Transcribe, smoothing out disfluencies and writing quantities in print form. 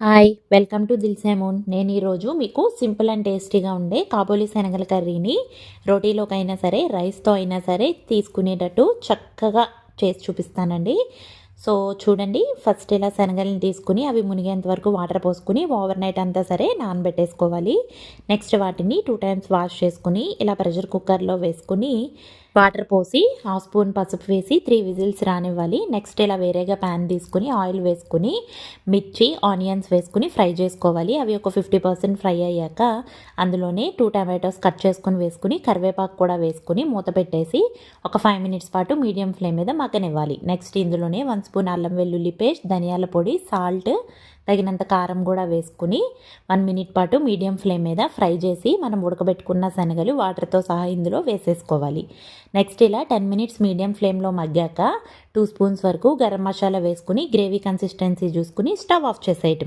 Hi welcome to దిల్సేమోన్. నేను ఈరోజు మీకు సింపుల్ అండ్ టేస్టీగా ఉండే కాబూలీ శనగల కర్రీని రోటీలోకైనా సరే రైస్తో అయినా సరే తీసుకునేటట్టు చక్కగా చేసి చూపిస్తానండి. సో చూడండి, ఫస్ట్ ఇలా శనగలను తీసుకుని అవి మునిగేంత వరకు వాటర్ పోసుకుని ఓవర్ నైట్ అంతా సరే నానబెట్టేసుకోవాలి. నెక్స్ట్ వాటిని 2 టైమ్స్ వాష్ చేసుకుని ఇలా ప్రెషర్ కుక్కర్లో వేసుకుని వాటర్ పోసి హాఫ్ స్పూన్ పసుపు వేసి 3 విజిల్స్ రానివ్వాలి. నెక్స్ట్ ఇలా వేరేగా ప్యాన్ తీసుకుని ఆయిల్ వేసుకుని మిర్చి ఆనియన్స్ వేసుకుని ఫ్రై చేసుకోవాలి. అవి ఒక 50% ఫ్రై అయ్యాక అందులోనే 2 టమాటోస్ కట్ చేసుకుని వేసుకుని కరివేపాకు కూడా వేసుకుని మూత పెట్టేసి ఒక 5 మినిట్స్ పాటు మీడియం ఫ్లేమ్ మీద మగ్గనివ్వాలి. నెక్స్ట్ ఇందులోనే 1 స్పూన్ అల్లం వెల్లుల్లి పేస్ట్, ధనియాల పొడి, సాల్ట్, తగినంత కారం కూడా వేసుకుని 1 మినిట్ పాటు మీడియం ఫ్లేమ్ మీద ఫ్రై చేసి మనం ఉడకబెట్టుకున్న శనగలు వాటర్తో సహా ఇందులో వేసేసుకోవాలి. నెక్స్ట్ ఇలా 10 మినిట్స్ మీడియం ఫ్లేమ్లో మగ్గాక 2 స్పూన్స్ వరకు గరం మసాలా వేసుకుని గ్రేవీ కన్సిస్టెన్సీ చూసుకుని స్టవ్ ఆఫ్ చేసేయటం.